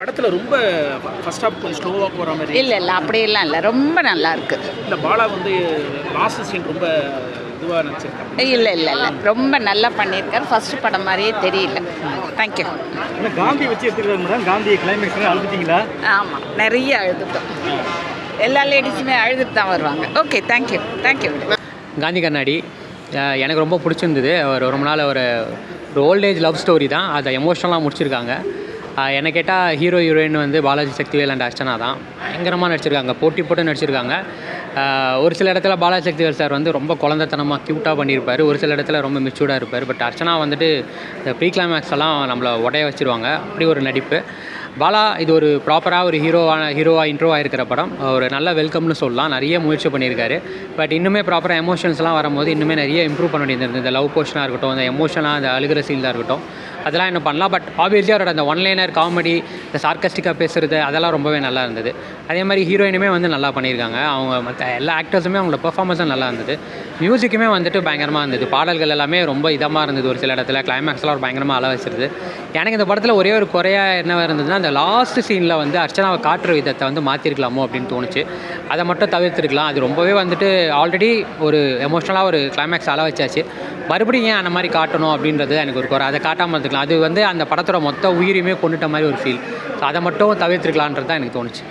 படத்துல ரொம்ப first half கொஞ்சம் ஸ்லோவா போற மாதிரி. இல்ல அப்படியெல்லாம் இல்லை, ரொம்ப நல்லா இருக்கு. இல்ல பாலா வந்து லாஸ்ட் சீன் ரொம்ப இதுவா நடிச்சிருக்காங்க. இல்லை ரொம்ப நல்லா பண்ணியிருக்காரு. ஃபர்ஸ்ட் படம் மாதிரியே தெரியல. தேங்க்யூ. காந்தி வச்சு எடுத்துருக்காங்க மேடம். காந்தி கிளைமேக்ஸ் அழுதுட்டீங்களா? ஆமாம், நிறைய அழுதுட்டோம். எல்லா லேடிஸுமே அழுதுட்டு தான் வருவாங்க. Okay, thank you. காந்தி கண்ணாடி எனக்கு ரொம்ப பிடிச்சிருந்தது. ஒரு ரொம்ப நாள் ஒரு ஓல்டேஜ் லவ் ஸ்டோரி தான், அதை எமோஷனலாக முடிச்சிருக்காங்க. என்னை கேட்டால் ஹீரோயின் வந்து பாலாஜி சக்திவேல் அண்ட் அர்ச்சனா தான் பயங்கரமாக நடிச்சிருக்காங்க, போட்டு நடிச்சிருக்காங்க. ஒரு சில இடத்துல பாலாஜி சக்திவேல் சார் வந்து ரொம்ப குழந்தைத்தனமாக க்யூட்டாக பண்ணியிருப்பார், ஒரு சில இடத்துல ரொம்ப மெச்சூர்டாக இருப்பார். பட் அர்ச்சனா வந்துட்டு இந்த ப்ரீ கிளைமேக்ஸ் எல்லாம் நம்மளை உடைய வச்சுருவாங்க, அப்படி ஒரு நடிப்பு. பாலா இது ஒரு ப்ராப்பராக ஒரு ஹீரோவாக இன்ட்ரோவாக இருக்கிற படம், ஒரு நல்ல வெல்கம்னு சொல்லலாம். நிறைய முயற்சி பண்ணியிருக்காரு. பட் இன்னுமே ப்ராப்பராக எமோஷன்ஸ்லாம் வரும்போது இன்னுமே நிறைய இம்ப்ரூவ் பண்ண வேண்டியது. இந்த லவ் போர்ஷனாக இருக்கட்டும், இந்த எமோஷனாக அந்த அழுகிற சீனாக இருக்கட்டும், அதெல்லாம் இன்னும் பண்ணலாம். பட் ஆப்வியஸ்லி அவரோட அந்த ஒன்லைனர் காமெடி, இந்த சார்கஸ்டிக்காக பேசுகிறது, அதெல்லாம் ரொம்பவே நல்லா இருந்தது. அதே மாதிரி ஹீரோயினுமே வந்து நல்லா பண்ணியிருக்காங்க. அவங்க மற்ற எல்லா ஆக்டர்ஸுமே அவங்களோட பெர்ஃபார்மன்ஸும் நல்லா இருந்தது. மியூசிக்குமே வந்துட்டு பயங்கரமாக இருந்தது. பாடல்கள் எல்லாமே ரொம்ப இதமாக இருந்தது. ஒரு சில இடத்துல கிளைமேக்ஸ்லாம் ஒரு பயங்கரமாக அள வச்சிருது. எனக்கு இந்த படத்தில் ஒரே ஒரு குறையாக என்ன இருந்ததுன்னா, அந்த லாஸ்ட் சீனில் வந்து அர்ச்சனாவை காட்டுற விதத்தை வந்து மாற்றிருக்கலாமோ அப்படின்னு தோணுச்சு. அதை மட்டும் தவிர்த்துருக்கலாம். அது ரொம்பவே வந்துட்டு ஆல்ரெடி ஒரு எமோஷ்னலாக ஒரு கிளைமேக்ஸ் அள வச்சாச்சு, மறுபடியும் ஏன் அந்த மாதிரி காட்டணும் அப்படின்றது எனக்கு ஒரு குறை. அதை காட்டாமல் இருந்துக்கலாம். அது வந்து அந்த படத்தோட மொத்த உயிருமே கொண்டுட்ட மாதிரி ஒரு ஃபீல். ஸோ அதை மட்டும் தவிர்த்துருக்கலான்றது தான் எனக்கு தோணுச்சு.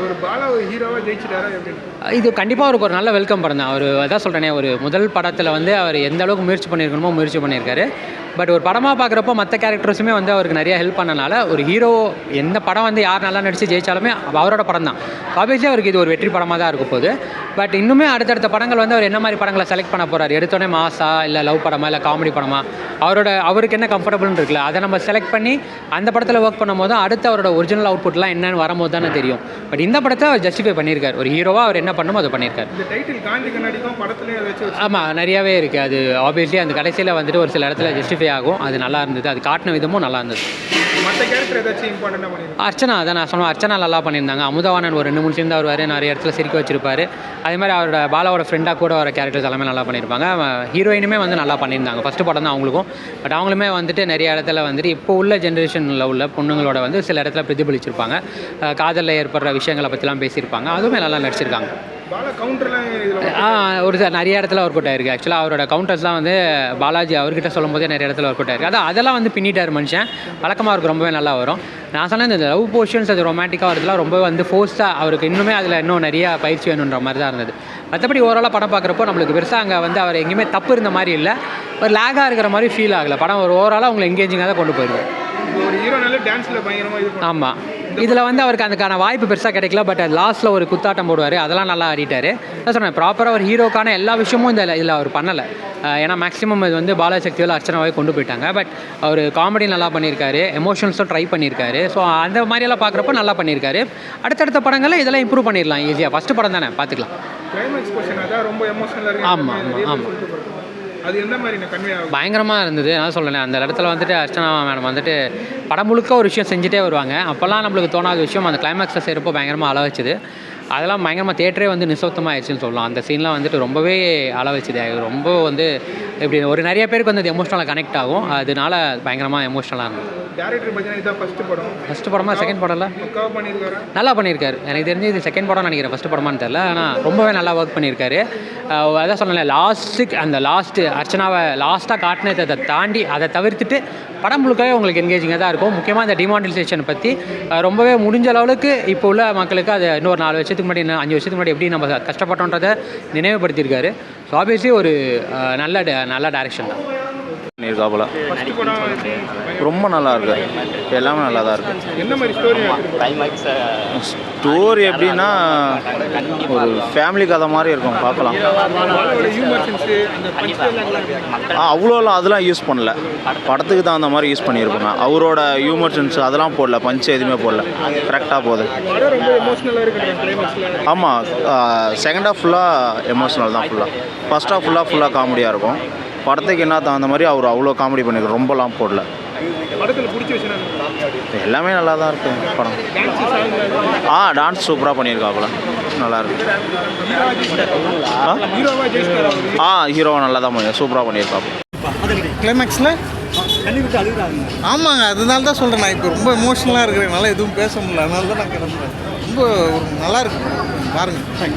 ஒரு பாலா ஹீரோவாக ஜெயிச்சிட்டாரா எப்படி? இது கண்டிப்பாக அவருக்கு ஒரு நல்ல வெல்கம் படம் தான். அவர் அதான் சொல்கிறேனே, ஒரு முதல் படத்தில் வந்து அவர் எந்த அளவுக்கு முயற்சி பண்ணியிருக்கணுமோ முயற்சி பண்ணியிருக்காரு. பட் ஒரு படமாக பார்க்குறப்போ மற்ற கேரக்டர்ஸுமே வந்து அவருக்கு நிறைய ஹெல்ப் பண்ணனால, ஒரு ஹீரோ எந்த படம் வந்து யார் நல்லா நடித்து ஜெயித்தாலுமே அவரோட படம் தான். ஆப்வியஸ்லி அவருக்கு இது ஒரு வெற்றி படமாக தான் இருக்க போகுது. பட் இன்னுமே அடுத்தடுத்த படங்கள் வந்து அவர் என்ன மாதிரி படங்களை செலக்ட் பண்ண போகிறார், எடுத்தோடனே மாசா இல்லை லவ் படமா இல்லை காமெடி படமா, அவருக்கு என்ன கம்ஃபர்டபுள்னு இருக்குல்ல, அதை நம்ம செலக்ட் பண்ணி அந்த படத்தில் ஒர்க் பண்ணும்போது அடுத்து அவரோட ஒரிஜினல் அவுட்புட்லாம் என்னென்னு வரும்போது தானே தெரியும். பட் இந்த படத்தை அவர் ஜஸ்டிஃபை பண்ணியிருக்கார். ஒரு ஹீரோவாக அவர் என்ன பண்ணுமோ அதை பண்ணியிருக்காரு. இந்த டைட்டில் காந்தி கண்ணாடிக்கும் படத்துலேயே வச்சு ஆமாம், நிறையாவே இருக்குது. அது ஆப்வியஸ்லி அந்த கடைசியில் வந்துட்டு ஒரு சில இடத்துல ஜஸ்டிஃபை ஆகும். அது நல்லா இருந்தது. அது காட்டின விதமும் நல்லா இருந்தது. மற்ற கேரக்டர் ஏதாச்சும் இம்பார்ட்டண்டாக பண்ணியிருக்காங்க? அர்ச்சனா தான் நான் சொன்னேன், அர்ச்சனா நல்லா பண்ணியிருந்தாங்க. அமுதவாணன் ஒரு 2-3 சீன் தான் வருவார், நிறைய இடத்துல சிரிக்க வச்சிருப்பாரு. அதே மாதிரி அவரோட பாலாவோட ஃப்ரெண்டாக கூட வர கேரக்டர்ஸ் எல்லாமே நல்லா பண்ணியிருப்பாங்க. ஹீரோயினுமே வந்து நல்லா பண்ணியிருந்தாங்க. ஃபஸ்ட்டு படம் தான் அவங்களுக்கும். பட் அவங்களுமே வந்துட்டு நிறைய இடத்துல வந்துட்டு இப்போ உள்ள ஜென்ரேஷனில் உள்ள பொண்ணுங்களோட வந்து சில இடத்துல பிரதிபலிச்சிருப்பாங்க. காதலில் ஏற்படுற விஷயங்களை பற்றிலாம் பேசியிருப்பாங்க. அதுவுமே நல்லா நடிச்சிருக்காங்க. ஒரு நிறைய இடத்துல ஒர்க் அவுட் ஆயிருக்கு. ஆக்சுவலாக அவரோட கவுண்டர்ஸ்லாம் வந்து பாலாஜி அவர்கிட்ட சொல்லும் போதே நிறைய இடத்துல ஒர்க் அவுட் ஆயிருக்கு. அதெல்லாம் வந்து பின்னிட்டார் மனுஷன். வழக்கமாக அவருக்கு ரொம்பவே நல்லா வரும். நான் சொன்னேன், இந்த லவ் போர்ஷன்ஸ் அது ரொமான்டிக்காக வரதுலாம் ரொம்ப வந்து ஃபோர்ஸ்டாக அவருக்கு இன்னுமே அதில் இன்னும் நிறையா பயிற்சி வேணுன்ற மாதிரி தான் இருந்தது. மற்றபடி ஓவராலாக படம் பார்க்குறப்போ நம்மளுக்கு பெருசாக அங்கே வந்து அவர் எங்கேயுமே தப்பு இருந்த மாதிரி இல்லை, ஒரு லேகாக இருக்கிற மாதிரி ஃபீல் ஆகலை. படம் ஒரு ஓவராலாக உங்களை எங்கேஜிங்காக தான் கொண்டு போயிருக்கும். ஆமாம், இதில் வந்து அவருக்கு அதுக்கான வாய்ப்பு பெருசாக கிடைக்கல. பட் லாஸ்ட்டில் ஒரு குத்தாட்டம் போடுவார், அதெல்லாம் நல்லா ஆடிட்டார். நான் சொன்னேன், ப்ராப்பராக ஒரு ஹீரோக்கான எல்லா விஷயமும் இதில் அவர் பண்ணலை. ஏன்னா மேக்ஸிமம் இது வந்து பாலாஜி சக்திவேல் அர்ச்சனாவே கொண்டு போயிட்டாங்க. பட் அவர் காமெடி நல்லா பண்ணியிருக்காரு, எமோஷன்ஸும் ட்ரை பண்ணியிருக்காரு. ஸோ அந்த மாதிரியெல்லாம் பார்க்குறப்போ நல்லா பண்ணியிருக்காரு. அடுத்தடுத்த படங்களில் இதெல்லாம் இம்ப்ரூவ் பண்ணிடலாம் ஈஸியாக. ஃபஸ்ட்டு படம் தானே, பார்த்துக்கலாம். ஆமாம், அது எந்த மாதிரி கன்வே ஆகும்? பயங்கரமாக இருந்தது. நான் சொல்கிறேன், அந்த இடத்துல வந்துட்டு அர்ச்சனா மேடம் வந்துட்டு படம் முழுக்க ஒரு விஷயம் செஞ்சுட்டே வருவாங்க. அப்போல்லாம் நம்மளுக்கு தோணாத விஷயம் அந்த கிளைமேக்ஸில் செய்கிறப்போ பயங்கரமாக அள வச்சுது. அதெல்லாம் பயங்கரமாக தேட்டரே வந்து நிசப்தமாக ஆயிடுச்சுன்னு சொல்லலாம். அந்த சீன்லாம் வந்துட்டு ரொம்பவே அள வச்சுது. ரொம்ப வந்து இப்படி ஒரு நிறைய பேருக்கு வந்து அது எமோஷனலாக கனெக்ட் ஆகும். அதனால பயங்கரமாக எமோஷனலாக இருந்தது. ஃபஸ்ட்டு படமா செகண்ட் படம்ல நல்லா பண்ணியிருக்காரு. எனக்கு தெரிஞ்சு இது செகண்ட் படம் நினைக்கிறேன், ஃபஸ்ட்டு படமானு தெரியல. ஆனால் ரொம்பவே நல்லா ஒர்க் பண்ணியிருக்காரு. அதான் சொன்னேன், லாஸ்ட்டு அர்ச்சனாவை லாஸ்ட்டாக காட்டினதை தாண்டி அதை தவிர்த்துட்டு படம் முழுக்கவே உங்களுக்கு என்கேஜிங்காக தான் இருக்கும். முக்கியமாக இந்த டிமானிட்டைசேஷனை பற்றி ரொம்பவே முடிஞ்ச அளவுக்கு இப்போ உள்ள மக்களுக்கு அதை இன்னொரு 4 வருஷத்துக்கு முன்னாடி 5 வருஷத்துக்கு முன்னாடி எப்படி நம்ம கஷ்டப்பட்டோன்றதை நினைவுபடுத்தியிருக்காரு. ஸோ ஆப்வியஸ்லி ஒரு நல்ல டைரக்ஷன் தான் பண்ணியிருக்காப்புல. ரொம்ப நல்லா இருக்கு, எல்லாமே நல்லா தான் இருக்கு. என்ன மாதிரி ஸ்டோரி எப்படின்னா ஒரு ஃபேமிலி கதை மாதிரி இருக்கும், பார்க்கலாம். அவ்வளோலாம் அதெல்லாம் யூஸ் பண்ணல, படத்துக்கு தான் அந்த மாதிரி யூஸ் பண்ணியிருப்பாங்க. அவரோட ஹியூமர் சென்ஸ் அதெல்லாம் போடல, பஞ்சு எதுவுமே போடல, கரெக்டாக போகுது. ஆமாம், செகண்ட் ஹாஃப் ஃபுல்லாக எமோஷ்னல் தான், ஃபர்ஸ்ட் ஹாஃப் ஃபுல்லாக காமெடியாக இருக்கும். படத்துக்கு என்ன தகுந்த மாதிரி அவர் அவ்வளோ காமெடி பண்ணியிருக்காரு, ரொம்பலாம் போடல. எல்லாமே நல்லா தான் இருக்குது படம். டான்ஸ் சூப்பராக பண்ணியிருக்காப்புல, நல்லா இருக்கு. ஹீரோவாக நல்லா தான் சூப்பராக பண்ணியிருக்காப்புல. கிளைமேக்ஸில் கண்ணி விட்டு அழுகுறாங்க. ஆமாங்க, அதனால தான் சொல்கிறேன். நான் இப்போ ரொம்ப எமோஷனலாக இருக்கிறேன், என்னால் எதுவும் பேச முடியல, அதனால தான் நான் கிளம்புறேன். ரொம்ப நல்லா இருக்கு பாருங்கள்.